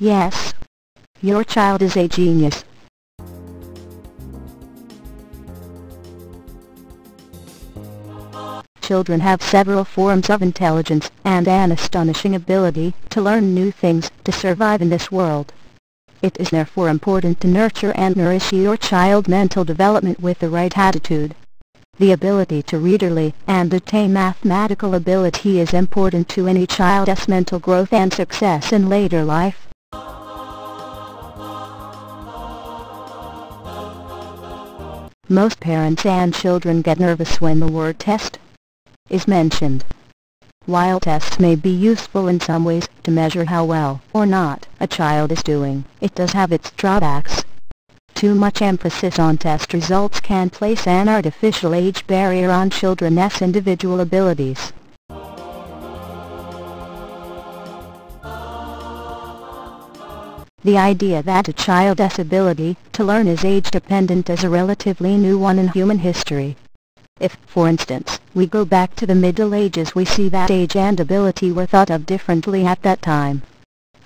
Yes, your child is a genius. Children have several forms of intelligence and an astonishing ability to learn new things to survive in this world. It is therefore important to nurture and nourish your child's mental development with the right attitude. The ability to read early and attain mathematical ability is important to any child's mental growth and success in later life. Most parents and children get nervous when the word test is mentioned. While tests may be useful in some ways to measure how well or not a child is doing, it does have its drawbacks. Too much emphasis on test results can place an artificial age barrier on children's individual abilities. The idea that a child's ability to learn is age-dependent is a relatively new one in human history. If, for instance, we go back to the Middle Ages, we see that age and ability were thought of differently at that time.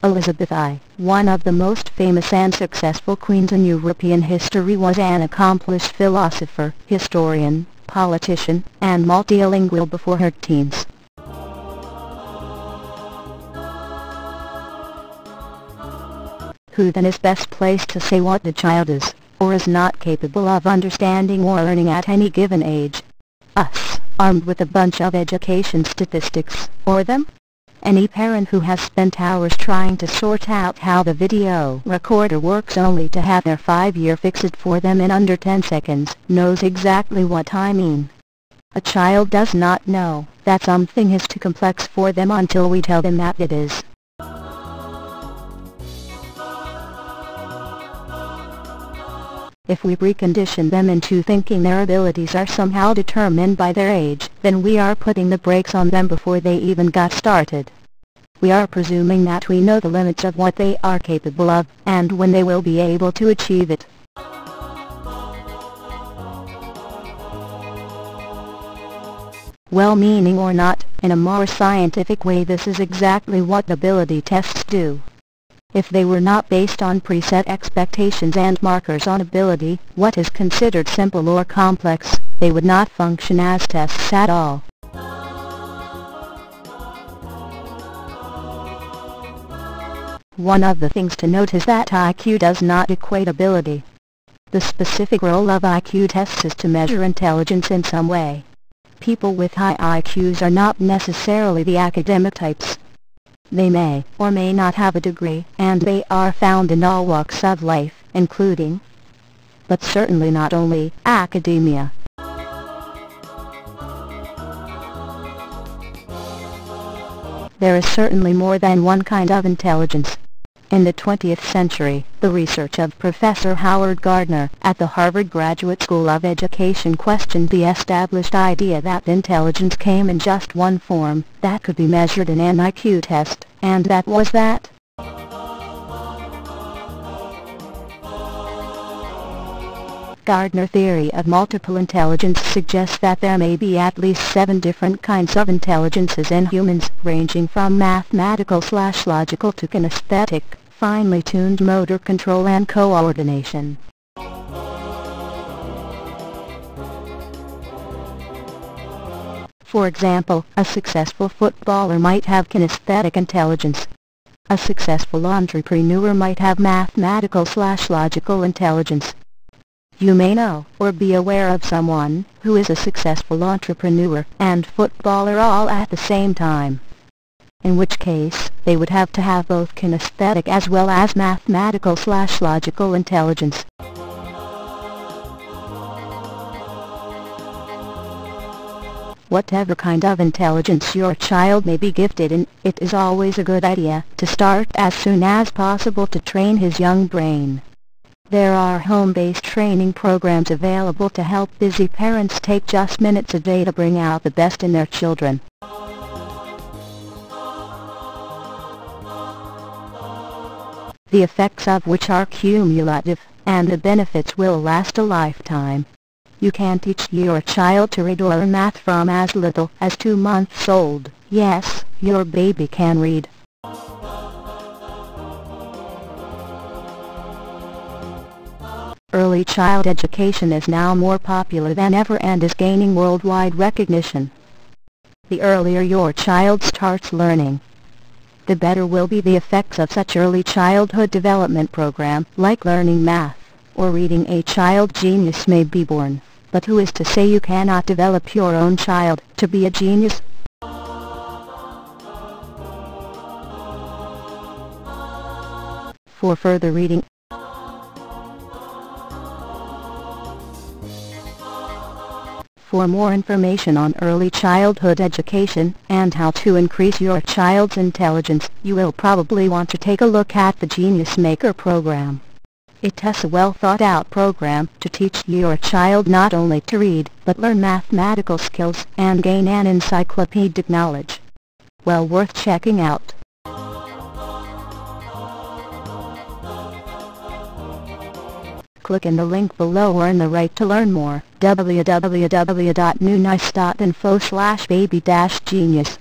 Elizabeth I, one of the most famous and successful queens in European history, was an accomplished philosopher, historian, politician, and multilingual before her teens. Who then is best placed to say what the child is, or is not capable of understanding or learning at any given age? Us, armed with a bunch of education statistics, or them? Any parent who has spent hours trying to sort out how the video recorder works only to have their 5-year fix it for them in under 10 seconds knows exactly what I mean. A child does not know that something is too complex for them until we tell them that it is. If we recondition them into thinking their abilities are somehow determined by their age, then we are putting the brakes on them before they even got started. We are presuming that we know the limits of what they are capable of, and when they will be able to achieve it. Well-meaning or not, in a more scientific way, this is exactly what ability tests do. If they were not based on preset expectations and markers on ability, what is considered simple or complex, they would not function as tests at all. One of the things to note is that IQ does not equate ability. The specific role of IQ tests is to measure intelligence in some way. People with high IQs are not necessarily the academic types. They may or may not have a degree, and they are found in all walks of life, including, but certainly not only, academia. There is certainly more than one kind of intelligence. In the 20th century, the research of Professor Howard Gardner at the Harvard Graduate School of Education questioned the established idea that intelligence came in just one form, that could be measured in an IQ test, and that was that. Gardner's theory of multiple intelligence suggests that there may be at least 7 different kinds of intelligences in humans, ranging from mathematical/logical to kinesthetic, finely tuned motor control and coordination. For example, a successful footballer might have kinesthetic intelligence. A successful entrepreneur might have mathematical/logical intelligence. You may know or be aware of someone who is a successful entrepreneur and footballer all at the same time. In which case, they would have to have both kinesthetic as well as mathematical/logical intelligence. Whatever kind of intelligence your child may be gifted in, it is always a good idea to start as soon as possible to train his young brain. There are home-based training programs available to help busy parents take just minutes a day to bring out the best in their children. The effects of which are cumulative, and the benefits will last a lifetime. You can teach your child to read or learn math from as little as 2 months old. Yes, your baby can read. early child education is now more popular than ever and is gaining worldwide recognition. The earlier your child starts learning, the better will be the effects of such early childhood development program, like learning math or reading. A child genius may be born, but who is to say you cannot develop your own child to be a genius? For further reading, for more information on early childhood education and how to increase your child's intelligence, you will probably want to take a look at the Genius Maker program. It is a well-thought-out program to teach your child not only to read, but learn mathematical skills and gain an encyclopedic knowledge. Well worth checking out. Click in the link below or in the right to learn more. www.newnice.info/baby-genius